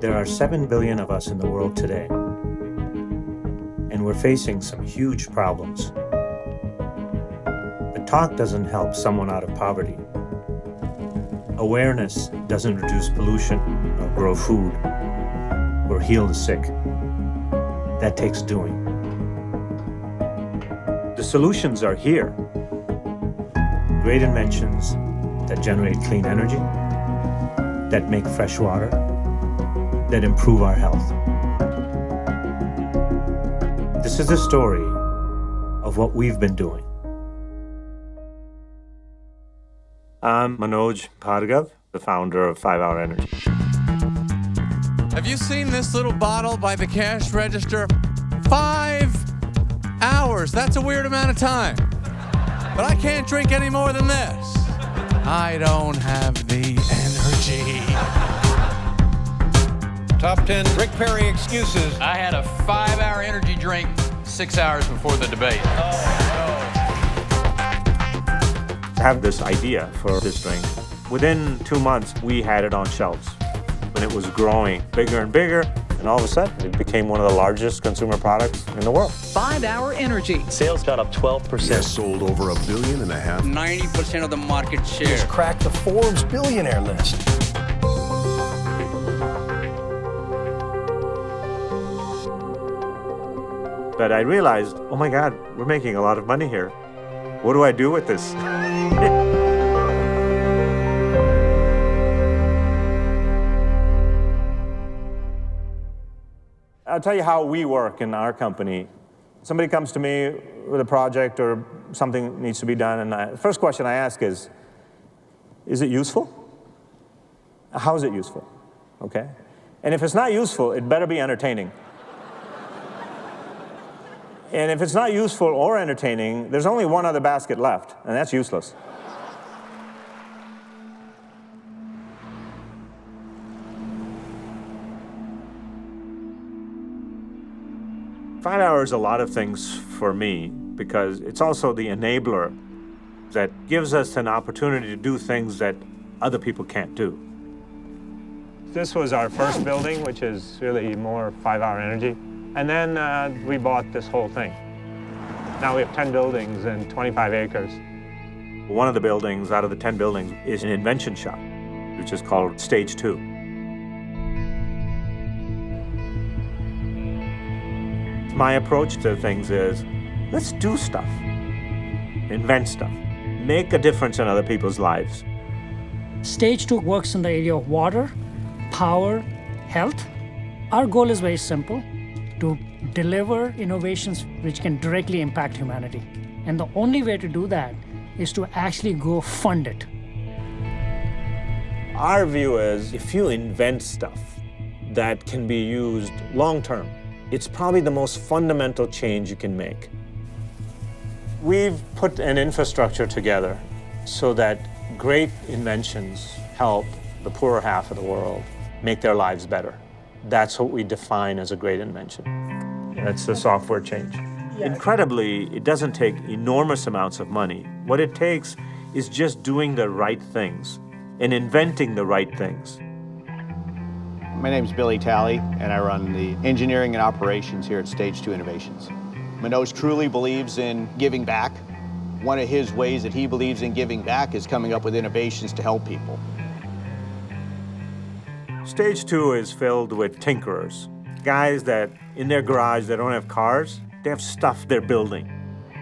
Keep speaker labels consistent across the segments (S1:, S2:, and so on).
S1: There are 7 billion of us in the world today, and we're facing some huge problems. But talk doesn't help someone out of poverty. Awareness doesn't reduce pollution or grow food or heal the sick. That takes doing. The solutions are here. Great inventions that generate clean energy, that make fresh water, that improve our health. This is the story of what we've been doing. I'm Manoj Bhargav, the founder of 5 Hour Energy.
S2: Have you seen this little bottle by the cash register? 5 hours. That's a weird amount of time. But I can't drink any more than this. I don't have the energy.
S3: Top 10 Rick Perry excuses.
S4: I had a 5-hour energy drink 6 hours before the debate.
S1: I have this idea for this drink. Within 2 months, we had it on shelves. When it was growing bigger and bigger, and all of a sudden, it became one of the largest consumer products in the world.
S5: 5 Hour Energy.
S6: Sales got up 12%.
S7: It sold over $1.5 billion.
S4: 90% of the market share.
S3: Just cracked the Forbes billionaire list.
S1: But I realized, oh my God, we're making a lot of money here. What do I do with this? I'll tell you how we work in our company. Somebody comes to me with a project or something needs to be done, and the first question I ask is it useful? How is it useful? Okay? And if it's not useful, it better be entertaining. And if it's not useful or entertaining, there's only one other basket left, and that's useless. Five hours is a lot of things for me because it's also the enabler that gives us an opportunity to do things that other people can't do. This was our first building, which is really more 5 Hour Energy. And then we bought this whole thing. Now we have 10 buildings and 25 acres. One of the buildings out of the 10 buildings is an invention shop, which is called Stage 2. My approach to things is, let's do stuff, invent stuff, make a difference in other people's lives.
S8: Stage 2 works in the area of water, power, health. Our goal is very simple, to deliver innovations which can directly impact humanity. And the only way to do that is to actually go fund it. Our view is, if you invent stuff that can be used long-term, it's probably the most fundamental change you can make. We've put an infrastructure together so that great inventions help the poorer half of the world make their lives better. That's what we define as a great invention. That's the software change. Incredibly, it doesn't take enormous amounts of money. What it takes is just doing the right things and inventing the right things.
S6: My name is Billy Talley, and I run the engineering and operations here at Stage 2 Innovations. Manoj truly believes in giving back. One of his ways that he believes in giving back is coming up with innovations to help people.
S1: Stage 2 is filled with tinkerers, guys that in their garage, they don't have cars, they have stuff they're building.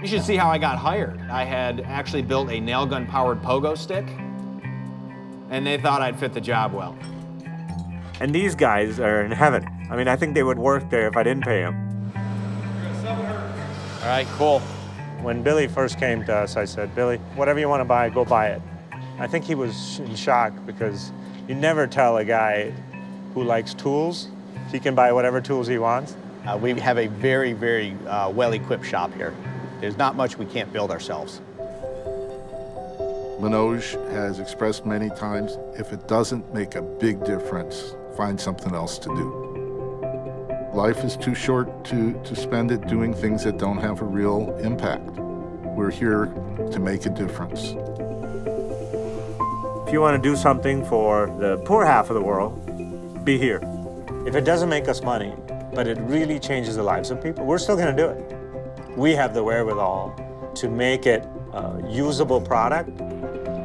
S9: You should see how I got hired. I had actually built a nail gun powered pogo stick, and they thought I'd fit the job well.
S1: And these guys are in heaven. I mean, I think they would work there if I didn't pay them.
S9: All right, cool.
S1: When Billy first came to us, I said, Billy, whatever you want to buy, go buy it. I think he was in shock because you never tell a guy who likes tools, he can buy whatever tools he wants.
S6: We have a very, very well-equipped shop here. There's not much we can't build ourselves.
S7: Manoj has expressed many times, if it doesn't make a big difference, find something else to do. Life is too short to spend it doing things that don't have a real impact. We're here to make a difference.
S1: If you want to do something for the poor half of the world, be here.
S8: If it doesn't make us money, but it really changes the lives of people, we're still going to do it. We have the wherewithal to make it a usable product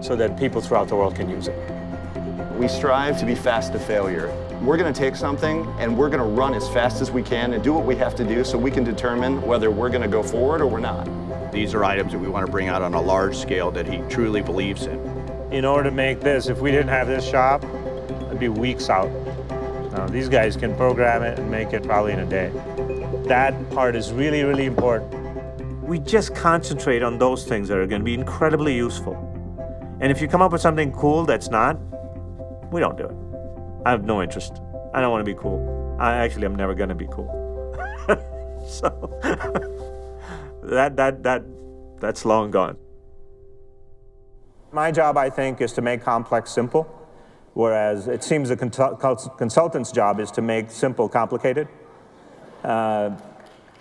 S8: so that people throughout the world can use it.
S5: We strive to be fast to failure. We're going to take something and we're going to run as fast as we can and do what we have to do so we can determine whether we're going to go forward or we're not.
S6: These are items that we want to bring out on a large scale that he truly believes in.
S8: In order to make this, if we didn't have this shop, it'd be weeks out. Now, these guys can program it and make it probably in a day. That part is really, really important. We just concentrate on those things that are going to be incredibly useful. And if you come up with something cool that's not, we don't do it. I have no interest. I don't want to be cool. I'm never going to be cool. So that's long gone. My job, I think, is to make complex simple, whereas it seems the consultant's job is to make simple complicated.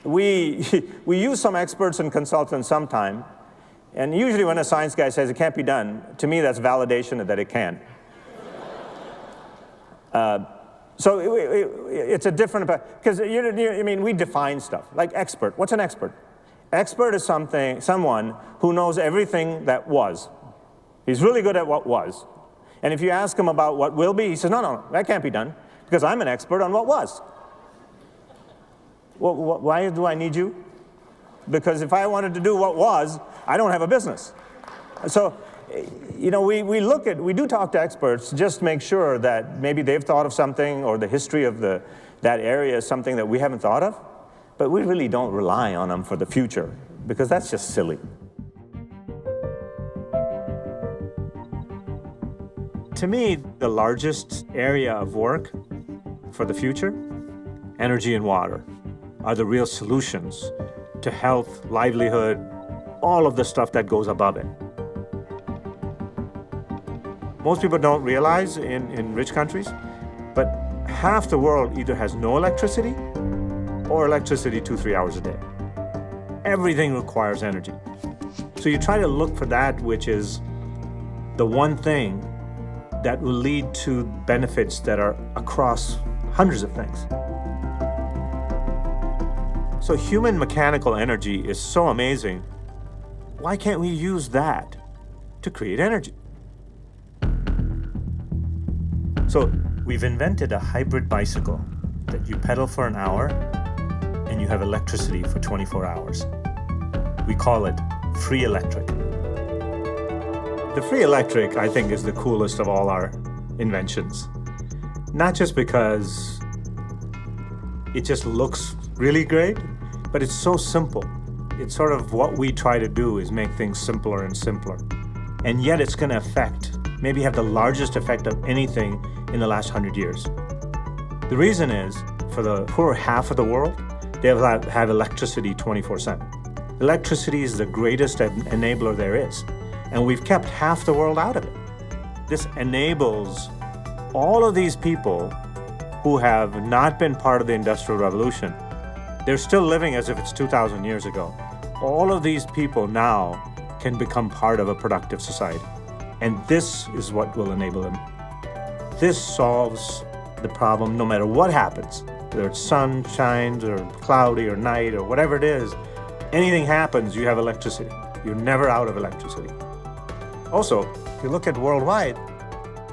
S8: We use some experts and consultants sometime, and usually when a science guy says it can't be done, to me that's validation that it can. So it's a different, because we define stuff, like expert. What's an expert? Expert is someone who knows everything that was. He's really good at what was. And if you ask him about what will be, he says, no, that can't be done, because I'm an expert on what was. Well, why do I need you? Because if I wanted to do what was, I don't have a business. So, we do talk to experts, just make sure that maybe they've thought of something or the history of that area is something that we haven't thought of, but we really don't rely on them for the future, because that's just silly. To me, the largest area of work for the future, energy and water, are the real solutions to health, livelihood, all of the stuff that goes above it. Most people don't realize in rich countries, but half the world either has no electricity or electricity 2-3 hours a day. Everything requires energy. So you try to look for that which is the one thing that will lead to benefits that are across hundreds of things. So human mechanical energy is so amazing. Why can't we use that to create energy? So we've invented a hybrid bicycle that you pedal for an hour and you have electricity for 24 hours. We call it free electric. The free electric, I think, is the coolest of all our inventions. Not just because it just looks really great, but it's so simple. It's sort of what we try to do is make things simpler and simpler. And yet it's going to maybe have the largest effect of anything in the last 100 years. The reason is, for the poor half of the world, they have electricity 24/7. Electricity is the greatest enabler there is, and we've kept half the world out of it. This enables all of these people who have not been part of the Industrial Revolution. They're still living as if it's 2,000 years ago. All of these people now can become part of a productive society. And this is what will enable them. This solves the problem no matter what happens, whether it's sun shines or cloudy or night or whatever it is. Anything happens, you have electricity. You're never out of electricity. Also, if you look at worldwide,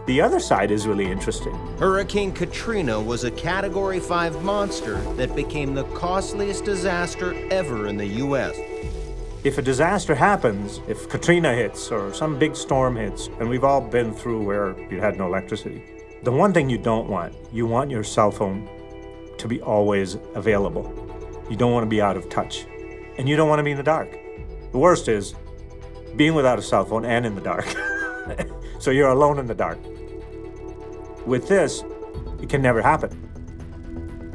S8: the other side is really interesting.
S10: Hurricane Katrina was a Category 5 monster that became the costliest disaster ever in the U.S.
S8: If a disaster happens, if Katrina hits or some big storm hits, and we've all been through where you had no electricity, the one thing you don't want, you want your cell phone to be always available. You don't want to be out of touch, and you don't want to be in the dark. The worst is being without a cell phone and in the dark. So you're alone in the dark. With this, it can never happen.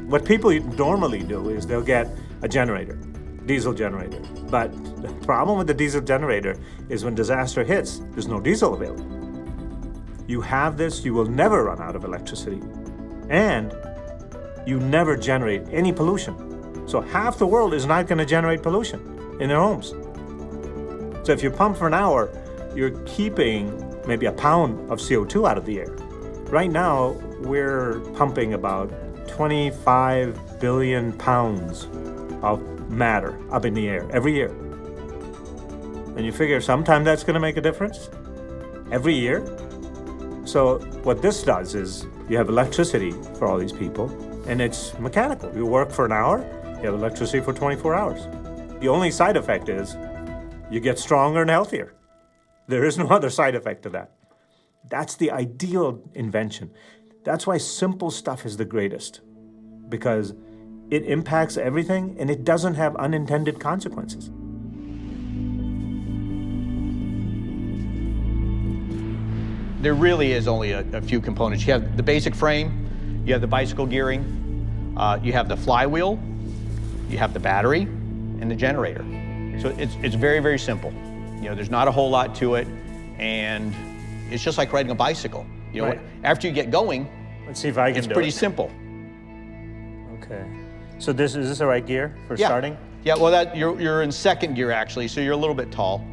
S8: What people normally do is they'll get a generator, diesel generator. But the problem with the diesel generator is when disaster hits, there's no diesel available. You have this, you will never run out of electricity. And you never generate any pollution. So half the world is not going to generate pollution in their homes. So if you pump for an hour, you're keeping maybe a pound of CO2 out of the air. Right now, we're pumping about
S1: 25 billion pounds of matter up in the air every year. And you figure sometime that's going to make a difference? Every year? So what this does is you have electricity for all these people, and it's mechanical. You work for an hour, you have electricity for 24 hours. The only side effect is you get stronger and healthier. There is no other side effect to that. That's the ideal invention. That's why simple stuff is the greatest, because it impacts everything and it doesn't have unintended consequences.
S6: There really is only a few components. You have the basic frame, you have the bicycle gearing, you have the flywheel, you have the battery, and the generator. So it's very, very simple. You know, there's not a whole lot to it, and it's just like riding a bicycle. You know,
S8: Right.
S6: after you get going,
S8: Let's see if I can
S6: it's
S8: do
S6: pretty
S8: it.
S6: simple.
S8: Okay. So is this the right gear for
S6: Yeah.
S8: starting?
S6: Yeah, well, you're in second gear actually, so you're a little bit tall.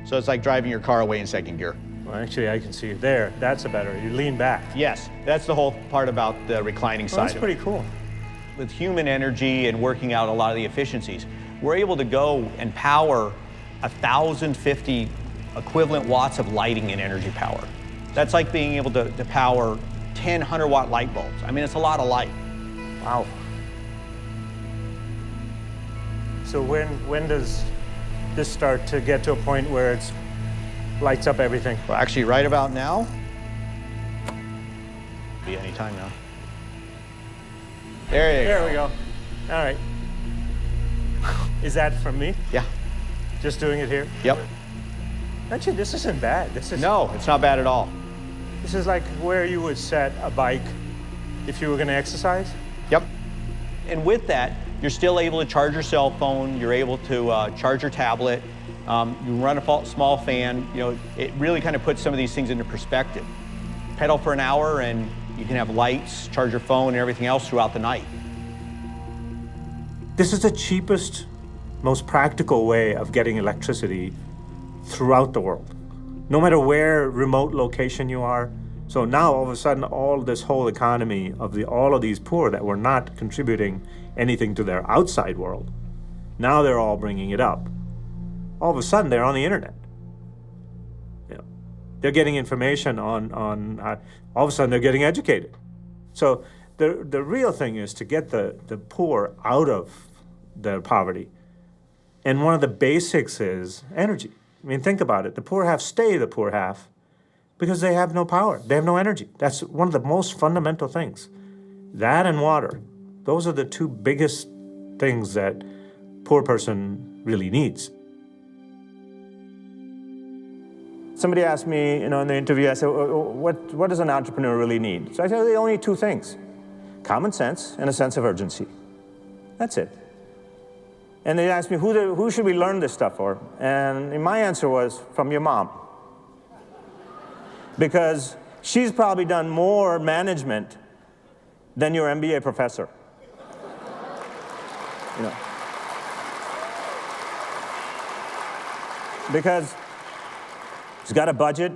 S6: So it's like driving your car away in second gear.
S8: Well, actually, I can see it there. That's a better. You lean back.
S6: Yes, that's the whole part about the reclining
S8: Well,
S6: side
S8: that's
S6: of it.
S8: pretty cool.
S6: With human energy and working out a lot of the efficiencies, we're able to go and power 1,050 equivalent watts of lighting and energy power. That's like being able to power 10 100-watt light bulbs. I mean, it's a lot of light.
S8: Wow. So when does this start to get to a point where it's lights up everything?
S6: Well, actually, right about now, be any time now. There you go.
S8: There we go. All right. Is that from me?
S6: Yeah.
S8: Just doing it here?
S6: Yep.
S8: Actually, this isn't bad.
S6: No, it's not bad at all.
S8: This is like where you would set a bike if you were going to exercise.
S6: Yep. And with that, you're still able to charge your cell phone. You're able to charge your tablet. You run a small fan. You know, it really kind of puts some of these things into perspective. Pedal for an hour, and you can have lights, charge your phone, and everything else throughout the night.
S1: This is the cheapest, most practical way of getting electricity throughout the world, no matter where remote location you are. So now all of a sudden, all this whole economy of all of these poor that were not contributing anything to their outside world, now they're all bringing it up. All of a sudden, they're on the internet. You know, they're getting information on all of a sudden they're getting educated. So the real thing is to get the poor out of their poverty. And one of the basics is energy. I mean, think about it. The poor half stay the poor half because they have no power. They have no energy. That's one of the most fundamental things. That and water. Those are the two biggest things that poor person really needs. Somebody asked me, in the interview, I said, what does an entrepreneur really need? So I said, they only need two things: common sense and a sense of urgency. That's it. And they asked me, who should we learn this stuff for? And my answer was, from your mom. Because she's probably done more management than your MBA professor. You know. Because she's got a budget,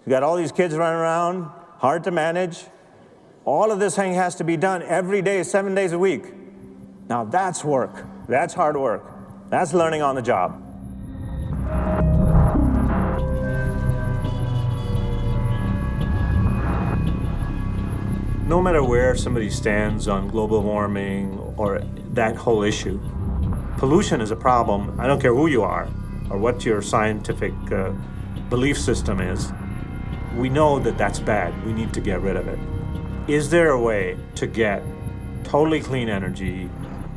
S1: she's got all these kids running around, hard to manage. All of this thing has to be done every day, 7 days a week. Now that's work. That's hard work. That's learning on the job. No matter where somebody stands on global warming or that whole issue, pollution is a problem. I don't care who you are or what your scientific belief system is. We know that that's bad. We need to get rid of it. Is there a way to get totally clean energy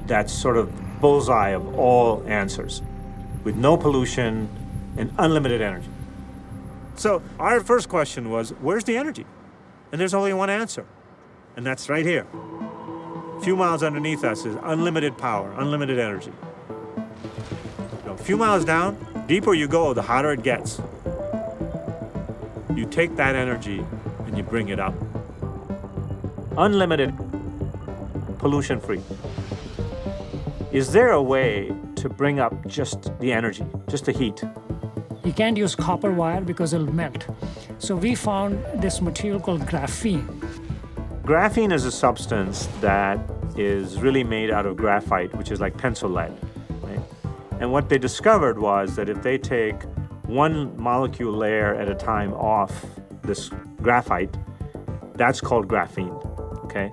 S1: that's sort of bullseye of all answers, with no pollution and unlimited energy? So our first question was, where's the energy? And there's only one answer, and that's right here. A few miles underneath us is unlimited power, unlimited energy. A few miles down, deeper you go, the hotter it gets. You take that energy and you bring it up. Unlimited, pollution-free. Is there a way to bring up just the energy, just the heat?
S11: You can't use copper wire because it'll melt. So we found this material called graphene.
S1: Graphene is a substance that is really made out of graphite, which is like pencil lead, right? And what they discovered was that if they take one molecule layer at a time off this graphite, that's called graphene, okay?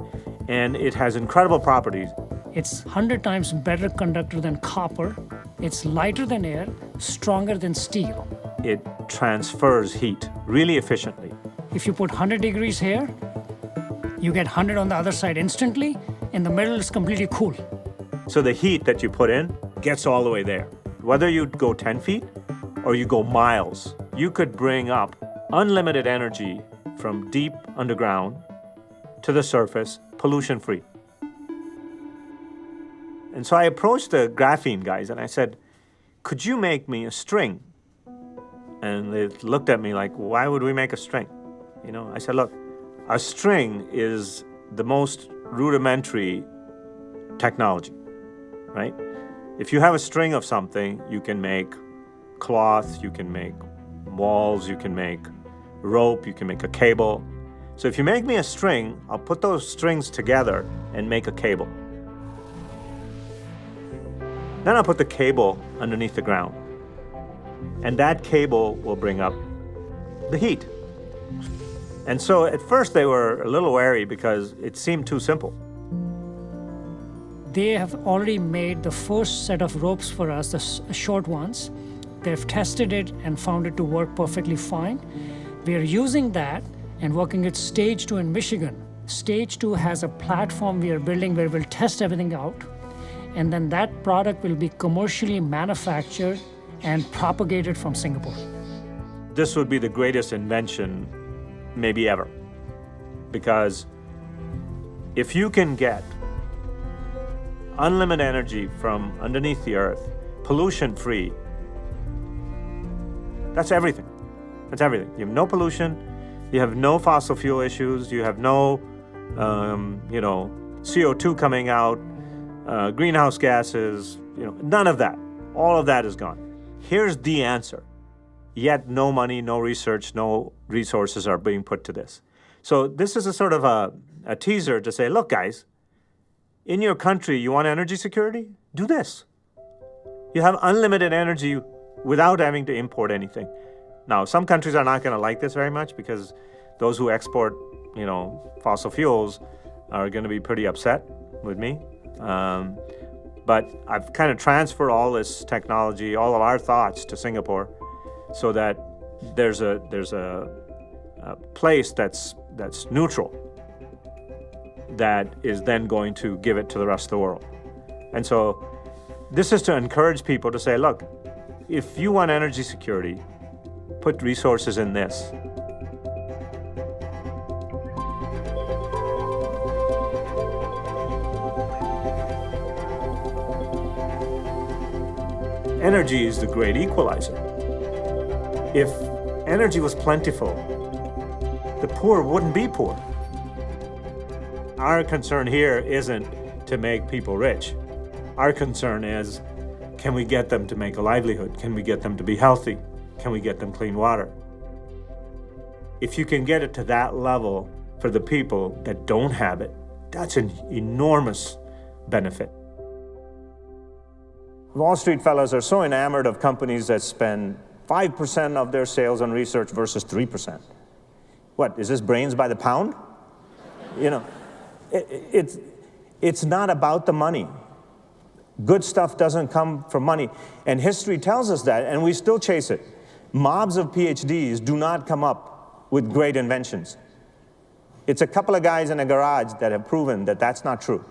S1: And it has incredible properties.
S11: It's 100 times better conductor than copper. It's lighter than air, stronger than steel.
S1: It transfers heat really efficiently.
S11: If you put 100 degrees here, you get 100 on the other side instantly. In the middle, it's completely cool.
S1: So the heat that you put in gets all the way there. Whether you go 10 feet or you go miles, you could bring up unlimited energy from deep underground to the surface, pollution-free. And so I approached the graphene guys and I said, could you make me a string? And they looked at me like, why would we make a string? You know, I said, look, a string is the most rudimentary technology, right? If you have a string of something, you can make cloth, you can make walls, you can make rope, you can make a cable. So if you make me a string, I'll put those strings together and make a cable. Then I'll put the cable underneath the ground. And that cable will bring up the heat. And so at first they were a little wary because it seemed too simple.
S11: They have already made the first set of ropes for us, the short ones. They've tested it and found it to work perfectly fine. We are using that and working with Stage 2 in Michigan. Stage 2 has a platform we are building where we'll test everything out, and then that product will be commercially manufactured and propagated from Singapore.
S1: This would be the greatest invention maybe ever, because if you can get unlimited energy from underneath the earth, pollution-free, that's everything. That's everything. You have no pollution, you have no fossil fuel issues, you have no, CO2 coming out, greenhouse gases, none of that. All of that is gone. Here's the answer. Yet no money, no research, no resources are being put to this. So this is a sort of a teaser to say, look, guys, in your country, you want energy security? Do this. You have unlimited energy without having to import anything. Now, some countries are not going to like this very much because those who export, fossil fuels are going to be pretty upset with me. But I've kind of transferred all this technology, all of our thoughts to Singapore, so that there's a place that's neutral that is then going to give it to the rest of the world. And so this is to encourage people to say, look, if you want energy security, put resources in this. Energy is the great equalizer. If energy was plentiful, the poor wouldn't be poor. Our concern here isn't to make people rich. Our concern is, can we get them to make a livelihood? Can we get them to be healthy? Can we get them clean water? If you can get it to that level for the people that don't have it, that's an enormous benefit. Wall Street fellas are so enamored of companies that spend 5% of their sales on research versus 3%. What, is this brains by the pound? It's not about the money. Good stuff doesn't come from money. And history tells us that, and we still chase it. Mobs of PhDs do not come up with great inventions. It's a couple of guys in a garage that have proven that that's not true.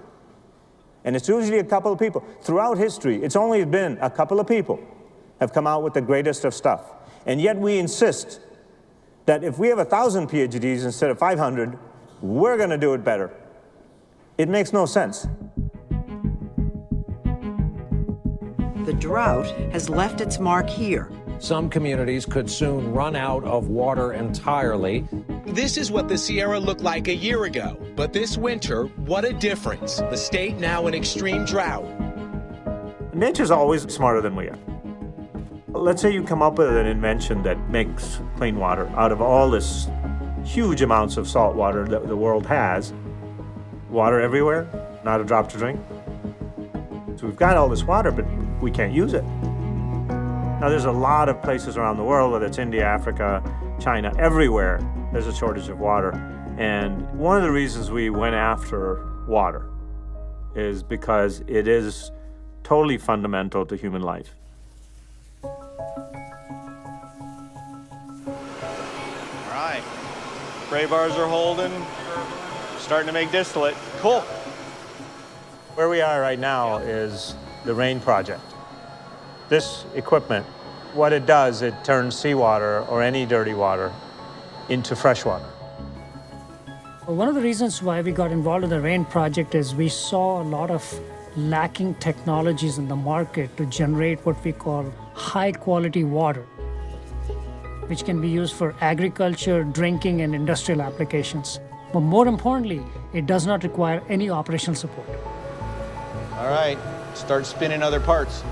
S1: And it's usually a couple of people. Throughout history, it's only been a couple of people have come out with the greatest of stuff. And yet we insist that if we have 1,000 PhDs instead of 500, we're going to do it better. It makes no sense.
S12: The drought has left its mark here.
S13: Some communities could soon run out of water entirely.
S14: This is what the Sierra looked like a year ago. But this winter, what a difference. The state now in extreme drought.
S1: Nature's always smarter than we are. Let's say you come up with an invention that makes clean water out of all this huge amounts of salt water that the world has. Water everywhere, not a drop to drink. So we've got all this water, but we can't use it. Now there's a lot of places around the world, whether it's India, Africa, China, everywhere, there's a shortage of water. And one of the reasons we went after water is because it is totally fundamental to human life.
S6: All right, spray bars are holding, starting to make distillate. Cool.
S1: Where we are right now is the RAIN project. This equipment, what it does, it turns seawater or any dirty water into fresh water.
S11: Well, one of the reasons why we got involved in the RAIN project is we saw a lot of lacking technologies in the market to generate what we call high-quality water, which can be used for agriculture, drinking, and industrial applications. But more importantly, it does not require any operational support.
S6: All right, start spinning other parts.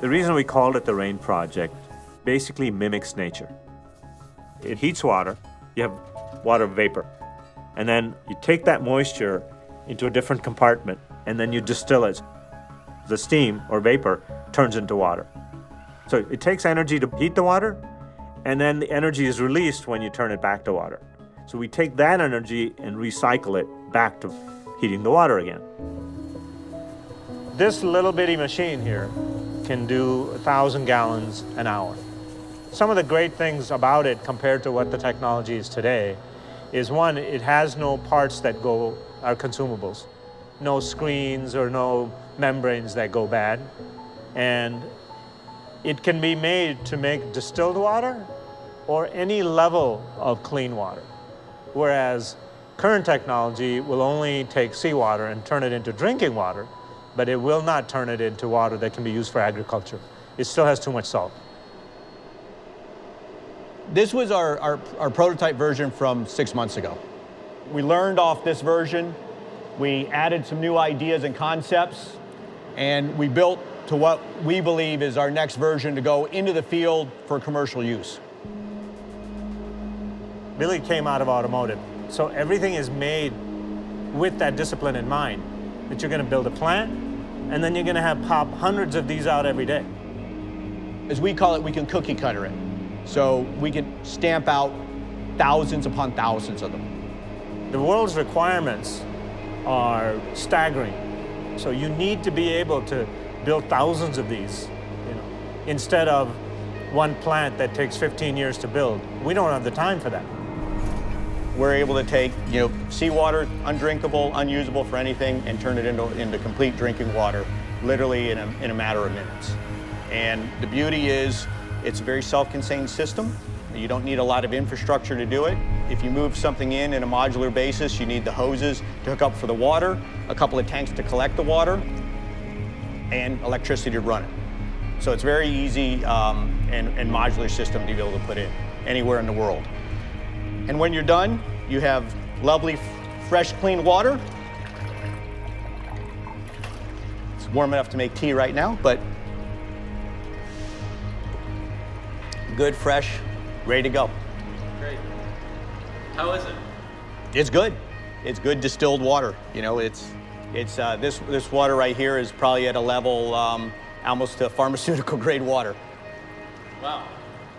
S1: The reason we called it the RAIN project basically mimics nature. It heats water, you have water vapor, and then you take that moisture into a different compartment, and then you distill it. The steam or vapor turns into water. So it takes energy to heat the water, and then the energy is released when you turn it back to water. So we take that energy and recycle it back to heating the water again. This little bitty machine here can do 1,000 gallons an hour. Some of the great things about it compared to what the technology is today is, one, it has no parts that are consumables, no screens or no membranes that go bad, and it can be made to make distilled water or any level of clean water, whereas current technology will only take seawater and turn it into drinking water, but it will not turn it into water that can be used for agriculture. It still has too much salt.
S6: This was our prototype version from 6 months ago. We learned off this version, we added some new ideas and concepts, and we built to what we believe is our next version to go into the field for commercial use.
S1: Billy came out of automotive, so everything is made with that discipline in mind, that you're going to build a plant, and then you're going to have pop hundreds of these out every day.
S6: As we call it, we can cookie cutter it. So we can stamp out thousands upon thousands of them.
S1: The world's requirements are staggering. So you need to be able to build thousands of these, instead of one plant that takes 15 years to build. We don't have the time for that.
S6: We're able to take, seawater, undrinkable, unusable for anything, and turn it into complete drinking water, literally in a matter of minutes. And the beauty is, it's a very self-contained system. You don't need a lot of infrastructure to do it. If you move something in a modular basis, you need the hoses to hook up for the water, a couple of tanks to collect the water, and electricity to run it. So it's very easy and modular system to be able to put in anywhere in the world. And when you're done, you have lovely, fresh, clean water. It's warm enough to make tea right now, but good, fresh, ready to go.
S4: Great. How is it?
S6: It's good. It's good distilled water. This water right here is probably at a level almost to pharmaceutical grade water.
S4: Wow.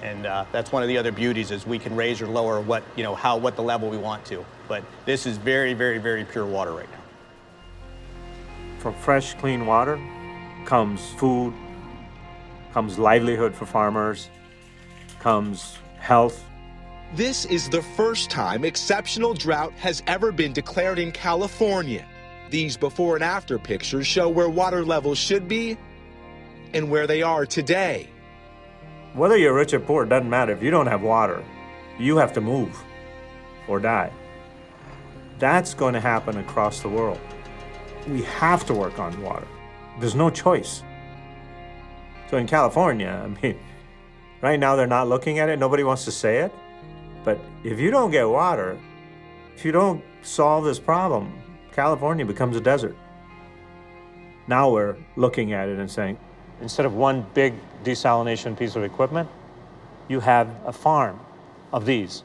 S6: And that's one of the other beauties is we can raise or lower what the level we want to. But this is very, very, very pure water right now.
S1: From fresh, clean water comes food, comes livelihood for farmers, comes health.
S14: This is the first time exceptional drought has ever been declared in California. These before and after pictures show where water levels should be and where they are today.
S1: Whether you're rich or poor, it doesn't matter. If you don't have water, you have to move or die. That's going to happen across the world. We have to work on water. There's no choice. So in California, right now they're not looking at it. Nobody wants to say it. But if you don't get water, if you don't solve this problem, California becomes a desert. Now we're looking at it and saying,
S8: Instead of one big desalination piece of equipment, you have a farm of these.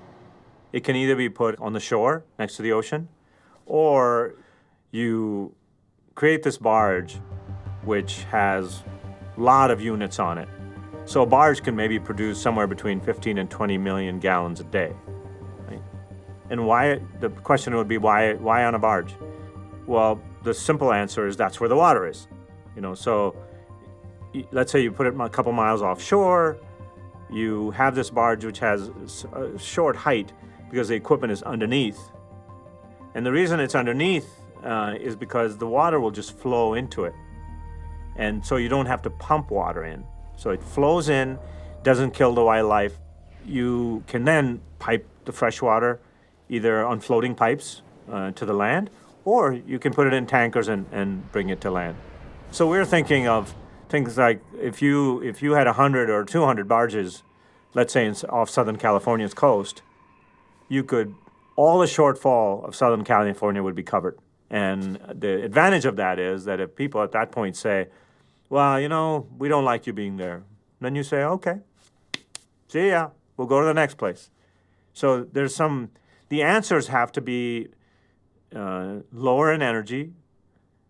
S8: It can either be put on the shore next to the ocean, or you create this barge which has a lot of units on it. So a barge can maybe produce somewhere between 15 and 20 million gallons a day. Right? And why, the question would be, why on a barge? Well, the simple answer is that's where the water is. So let's say you put it a couple miles offshore, you have this barge which has a short height because the equipment is underneath. And the reason it's underneath is because the water will just flow into it. And so you don't have to pump water in. So it flows in, doesn't kill the wildlife. You can then pipe the fresh water either on floating pipes to the land, or you can put it in tankers and bring it to land. So we're thinking of things like if you had 100 or 200 barges, let's say off Southern California's coast, all the shortfall of Southern California would be covered. And the advantage of that is that if people at that point say, well, we don't like you being there, then you say, okay, see ya, we'll go to the next place. So the answers have to be lower in energy,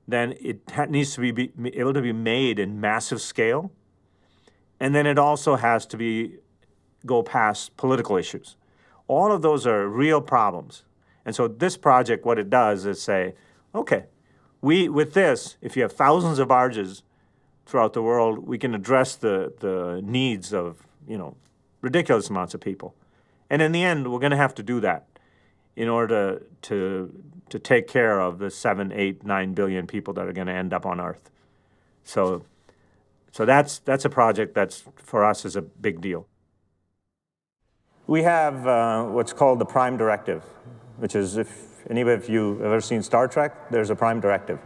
S8: then it needs to be able to be made in massive scale, and then it also has to go past political issues. All of those are real problems. And so this project, what it does is say, okay, with this, if you have thousands of barges throughout the world, we can address the needs of, ridiculous amounts of people. And in the end, we're going to have to do that in order to take care of the 7, 8, 9 billion people that are going to end up on Earth. So that's a project that's, for us, is a big deal. We have what's called the Prime Directive, which is, if anybody of you have ever seen Star Trek, there's a Prime Directive.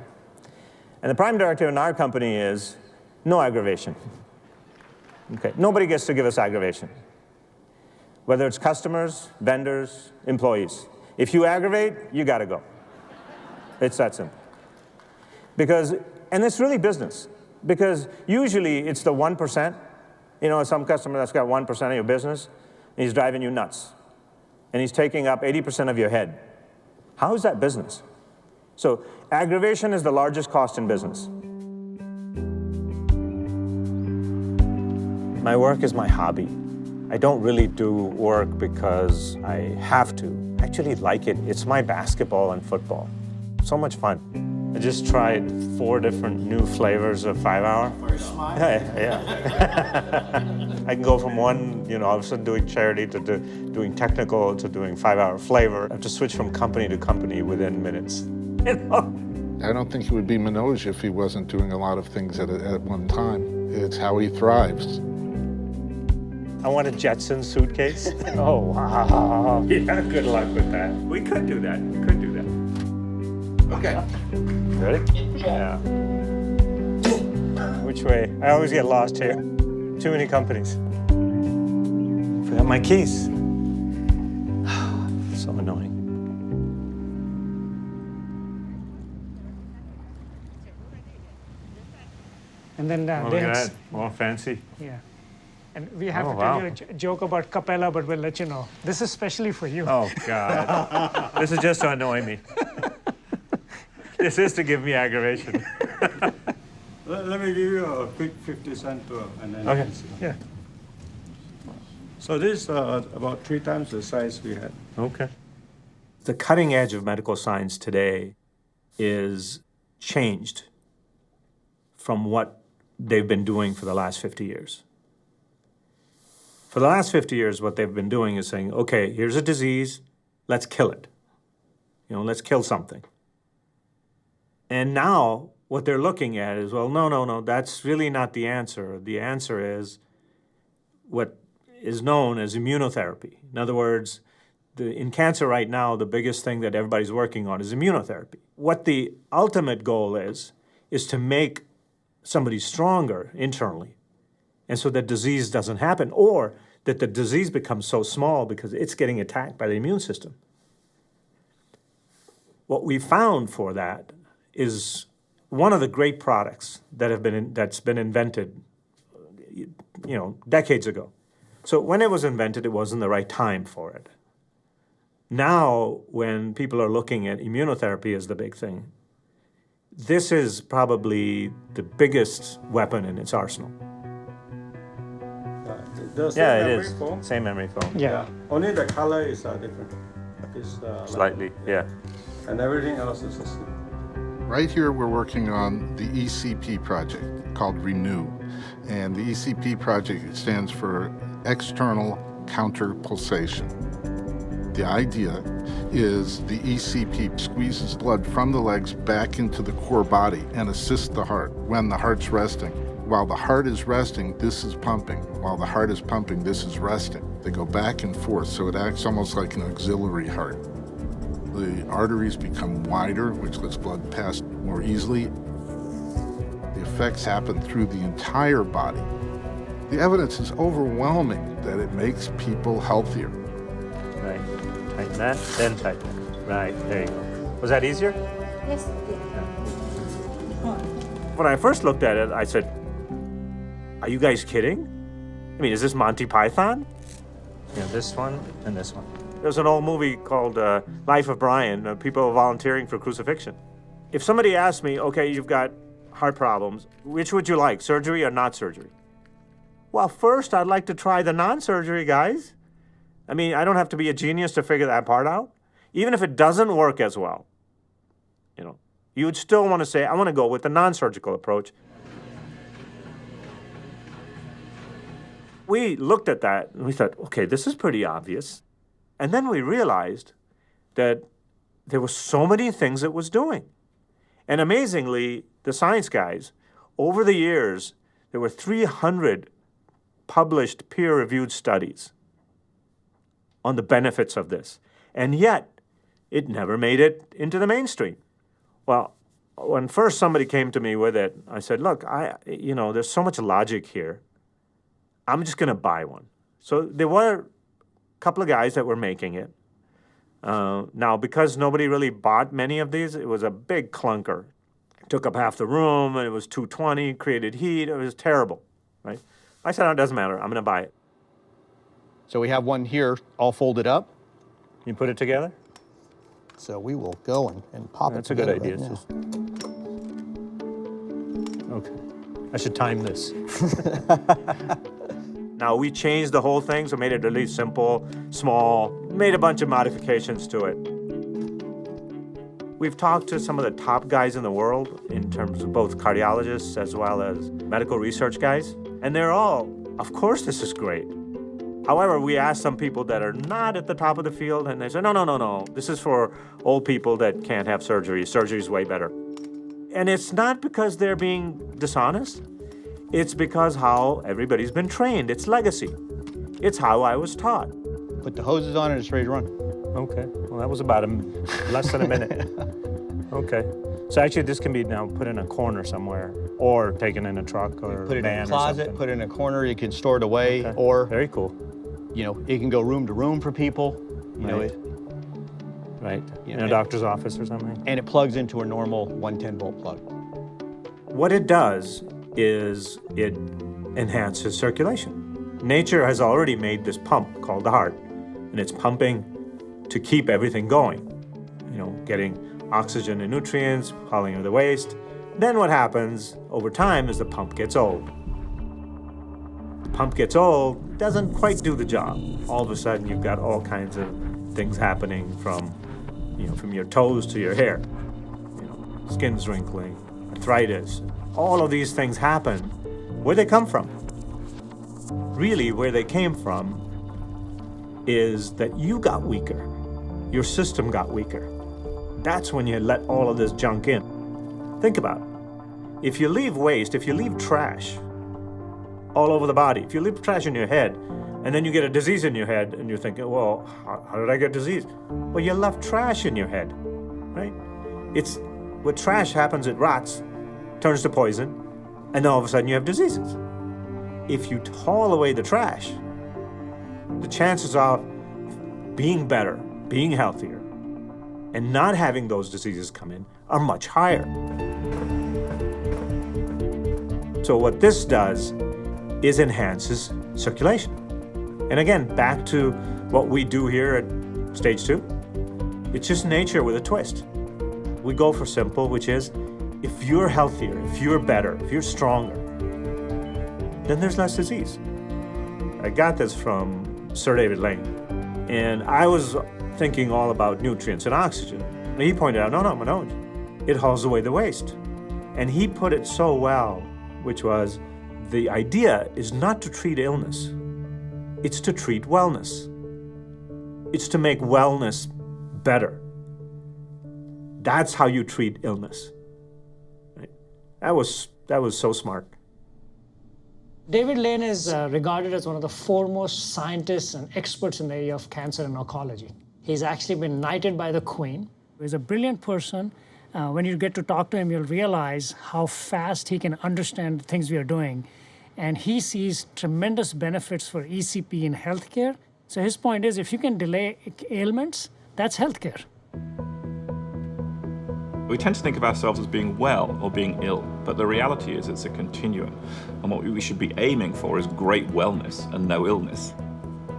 S8: And the Prime Directive in our company is no aggravation. Okay, nobody gets to give us aggravation. Whether it's customers, vendors, employees. If you aggravate, you gotta go. It's that simple. And it's really business. Because usually it's the 1%, some customer that's got 1% of your business, and he's driving you nuts. And he's taking up 80% of your head. How is that business? So aggravation is the largest cost in business. My work is my hobby. I don't really do work because I have to. I actually like it. It's my basketball and football. So much fun. I just tried 4 different new flavors of 5-hour.
S3: For a smile?
S8: Yeah. I can go from one, all of a sudden doing charity to doing technical to doing 5-hour flavor. I have to switch from company to company within minutes.
S7: I don't think he would be Manoj if he wasn't doing a lot of things at one time. It's how he thrives.
S8: I want a Jetson suitcase. Oh, wow. Yeah, good luck with that. We could do that. Okay. Ready? Yeah. Which way? I always get lost here. Too many companies. Forgot my keys. So annoying.
S11: And then
S8: Look at that. More fancy.
S11: Yeah. And we have to tell you a joke about Capella, but we'll let you know. This is specially for you.
S8: Oh, God. This is just to annoy me. This is to give me aggravation.
S15: Let me give you a quick 50-cent tour, and then
S8: okay.
S15: You can see.
S11: Yeah.
S15: So this is about 3 times the size we had.
S8: Okay. The cutting edge of medical science today is changed from what they've been doing for the last 50 years. For the last 50 years, what they've been doing is saying, okay, here's a disease, let's kill it. Let's kill something. And now what they're looking at is, well, no, that's really not the answer. The answer is what is known as immunotherapy. In other words, in cancer right now, the biggest thing that everybody's working on is immunotherapy. What the ultimate goal is to make somebody stronger internally, and so that disease doesn't happen, or that the disease becomes so small because it's getting attacked by the immune system. What we found for that is one of the great products that's been invented decades ago. So when it was invented, it wasn't the right time for it. Now, when people are looking at immunotherapy as the big thing, this is probably the biggest weapon in its arsenal.
S1: Yeah, it is. Same memory foam.
S15: Yeah. Only the color is different. It's,
S1: Slightly, yeah.
S15: And everything else is the same.
S7: Right here, we're working on the ECP project called Renew. And the ECP project stands for External Counter Pulsation. The idea is the ECP squeezes blood from the legs back into the core body and assists the heart when the heart's resting. While the heart is resting, this is pumping. While the heart is pumping, this is resting. They go back and forth, so it acts almost like an auxiliary heart. The arteries become wider, which lets blood pass more easily. The effects happen through the entire body. The evidence is overwhelming that it makes people healthier.
S1: Right. Tighten that, then tighten it. Right, there you go. Was that easier?
S16: Yes.
S1: When I first looked at it, I said, are you guys kidding? I mean, is this Monty Python? Yeah, this one and this one. There's an old movie called Life of Brian, people volunteering for crucifixion. If somebody asked me, okay, you've got heart problems, which would you like, surgery or not surgery? Well, first, I'd like to try the non-surgery, guys. I mean, I don't have to be a genius to figure that part out. Even if it doesn't work as well, you would still want to say, I want to go with the non-surgical approach. We looked at that and we thought, okay, this is pretty obvious. And then we realized that there were so many things it was doing. And amazingly, the science guys, over the years, there were 300 published peer-reviewed studies on the benefits of this. And yet, it never made it into the mainstream. Well, when first somebody came to me with it, I said, look, there's so much logic here. I'm just going to buy one. So there were a couple of guys that were making it. Now, because nobody really bought many of these, it was a big clunker. It took up half the room, and it was 220, created heat. It was terrible, right? I said, oh, it doesn't matter. I'm going to buy it.
S6: So we have one here all folded up.
S1: You put it together?
S6: So we will go and pop
S1: That's
S6: it together.
S1: That's a good idea. Okay. I should time this. Now, we changed the whole thing, so made it really simple, small, made a bunch of modifications to it. We've talked to some of the top guys in the world in terms of both cardiologists as well as medical research guys, and they're all, of course this is great. However, we asked some people that are not at the top of the field, and they said, no, this is for old people that can't have surgery. Surgery's way better. And it's not because they're being dishonest. It's because how everybody's been trained. It's legacy. It's how I was taught.
S6: Put the hoses on and it's ready to run.
S1: Okay. Well, that was about less than a minute. Okay. So actually, this can be now put in a corner somewhere, or taken in a truck or
S6: put it
S1: van
S6: in a closet, put it in a corner. You can store it away,
S1: okay.
S6: Or
S1: very cool.
S6: It can go room to room for people.
S1: Right. In a doctor's office or something.
S6: And it plugs into a normal 110-volt plug.
S1: What it does is it enhances circulation. Nature has already made this pump called the heart, and it's pumping to keep everything going. Getting oxygen and nutrients, hauling of the waste. Then what happens over time is the pump gets old. The pump gets old, doesn't quite do the job. All of a sudden, you've got all kinds of things happening from your toes to your hair. Skin's wrinkling, arthritis. All of these things happen. Where they come from? Really, where they came from is that you got weaker. Your system got weaker. That's when you let all of this junk in. Think about it. If you leave waste, if you leave trash all over the body, if you leave trash in your head, and then you get a disease in your head, and you're thinking, well, how did I get disease? Well, you left trash in your head, right? What trash happens, it rots, turns to poison, and then all of a sudden you have diseases. If you haul away the trash, the chances of being better, being healthier, and not having those diseases come in are much higher. So what this does is enhances circulation. And again, back to what we do here at Stage 2. It's just nature with a twist. We go for simple, which is, if you're healthier, if you're better, if you're stronger, then there's less disease. I got this from Sir David Lane. And I was thinking all about nutrients and oxygen. And he pointed out, no, Manoj, it hauls away the waste. And he put it so well, which was, the idea is not to treat illness, it's to treat wellness. It's to make wellness better. That's how you treat illness. Right? That was so smart.
S11: David Lane is regarded as one of the foremost scientists and experts in the area of cancer and oncology. He's actually been knighted by the Queen. He's a brilliant person. When you get to talk to him, you'll realize how fast he can understand the things we are doing. And he sees tremendous benefits for ECP in healthcare. So his point is, if you can delay ailments, that's healthcare.
S16: We tend to think of ourselves as being well or being ill, but the reality is it's a continuum. And what we should be aiming for is great wellness and no illness.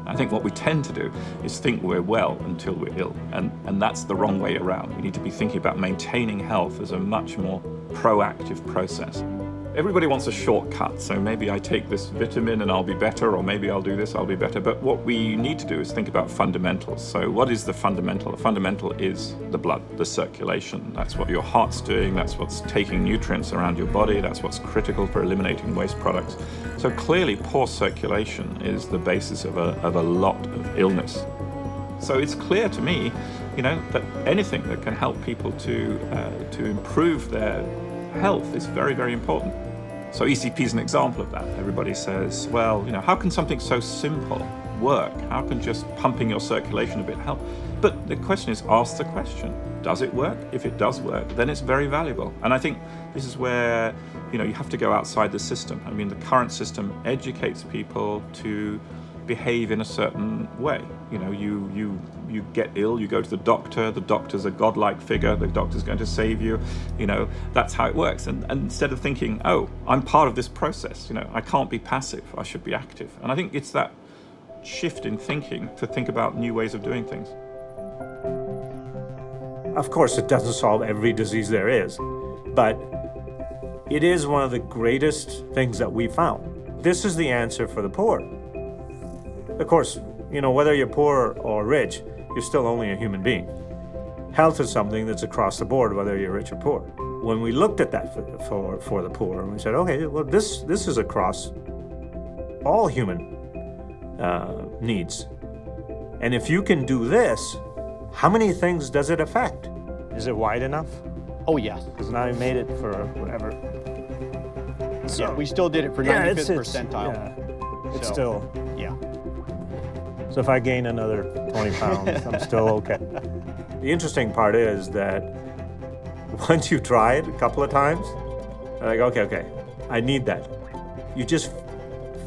S16: I think what we tend to do is think we're well until we're ill, and that's the wrong way around. We need to be thinking about maintaining health as a much more proactive process. Everybody wants a shortcut, so maybe I take this vitamin and I'll be better, or maybe I'll do this, I'll be better. But what we need to do is think about fundamentals. So what is the fundamental? The fundamental is the blood, the circulation. That's what your heart's doing, that's what's taking nutrients around your body, that's what's critical for eliminating waste products. So clearly poor circulation is the basis of a lot of illness. So it's clear to me, that anything that can help people to improve their health is very, very important. So ECP is an example of that. Everybody says, well, how can something so simple work? How can just pumping your circulation a bit help? But the question is, ask the question, does it work? If it does work, then it's very valuable. And I think this is where, you have to go outside the system. I mean, the current system educates people to behave in a certain way. You get ill, you go to the doctor's a godlike figure, the doctor's going to save you, that's how it works. And instead of thinking, oh, I'm part of this process, I can't be passive, I should be active. And I think it's that shift in thinking to think about new ways of doing things.
S1: Of course, it doesn't solve every disease there is, but it is one of the greatest things that we found. This is the answer for the poor. Of course, whether you're poor or rich, you're still only a human being. Health is something that's across the board, whether you're rich or poor. When we looked at that for the poor, we said, okay, well, this is across all human needs. And if you can do this, how many things does it affect? Is it wide enough?
S6: Oh, yes.
S1: Because now I made it for whatever.
S6: So, yeah, we still did it for 95th percentile.
S1: Yeah, it's still.
S6: Yeah.
S1: So if I gain another 20 pounds, I'm still okay. The interesting part is that once you try it a couple of times, you're like, okay, I need that. You just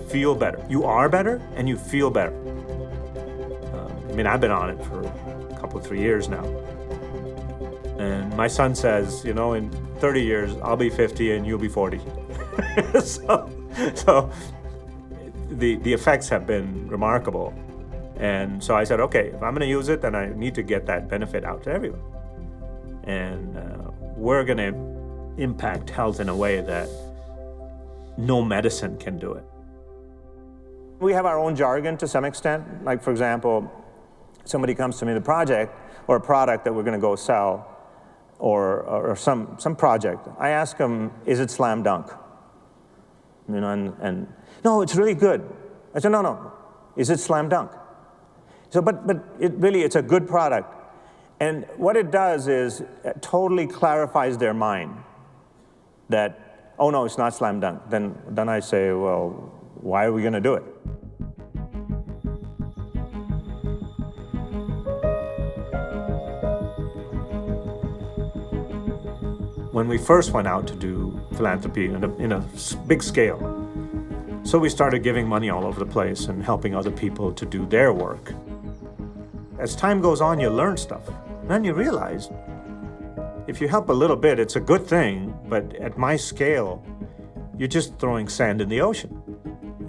S1: feel better. You are better and you feel better. I've been on it for a couple, 3 years now. And my son says, in 30 years, I'll be 50 and you'll be 40. so the effects have been remarkable. And so I said, okay, if I'm going to use it, then I need to get that benefit out to everyone. And we're going to impact health in a way that no medicine can do it. We have our own jargon to some extent. Like, for example, somebody comes to me with a project or a product that we're going to go sell or some project. I ask them, is it slam dunk? And no, it's really good. I said, no, is it slam dunk? So, but it's a good product. And what it does is it totally clarifies their mind that, oh no, it's not slam dunk. Then I say, well, why are we going to do it? When we first went out to do philanthropy in a big scale, so we started giving money all over the place and helping other people to do their work. As time goes on, you learn stuff. And then you realize, if you help a little bit, it's a good thing, but at my scale, you're just throwing sand in the ocean.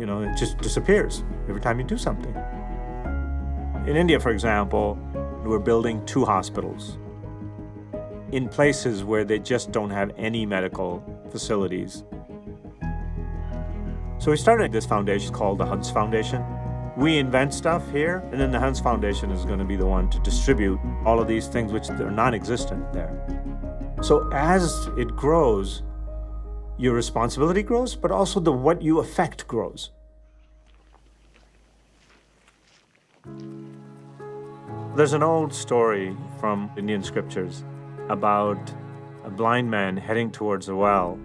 S1: it just disappears every time you do something. In India, for example, we're building 2 hospitals in places where they just don't have any medical facilities. So we started this foundation called the Hunts Foundation. We invent stuff here, and then the Hunts Foundation is going to be the one to distribute all of these things which are non-existent there. So as it grows, your responsibility grows, but also what you affect grows. There's an old story from Indian scriptures about a blind man heading towards a well.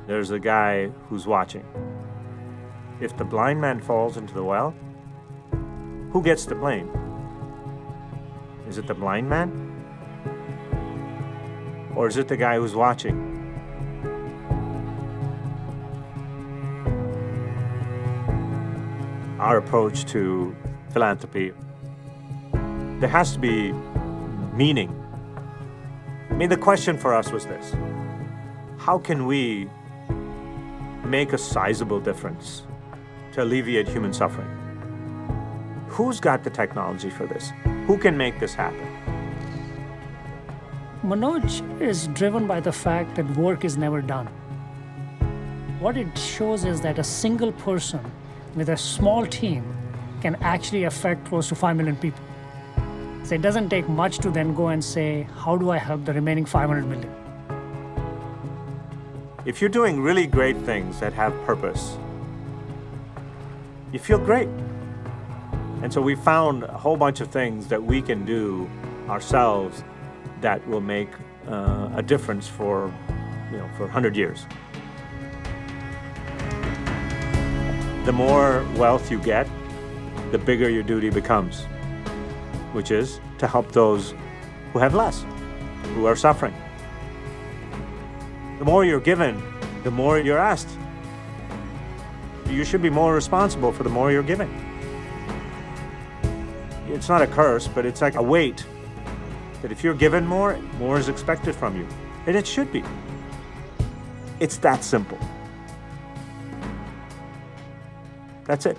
S1: There's a guy who's watching. If the blind man falls into the well, who gets the blame? Is it the blind man? Or is it the guy who's watching? Our approach to philanthropy, there has to be meaning. I mean, the question for us was this: how can we make a sizable difference to alleviate human suffering? Who's got the technology for this? Who can make this happen?
S11: Manoj is driven by the fact that work is never done. What it shows is that a single person with a small team can actually affect close to 5 million people. So it doesn't take much to then go and say, how do I help the remaining 500 million?
S1: If you're doing really great things that have purpose, you feel great. And so we found a whole bunch of things that we can do ourselves that will make a difference for 100 years. The more wealth you get, the bigger your duty becomes, which is to help those who have less, who are suffering. The more you're given, the more you're asked. You should be more responsible for the more you're giving. It's not a curse, but it's like a weight that if you're given more, more is expected from you. And it should be. It's that simple. That's it.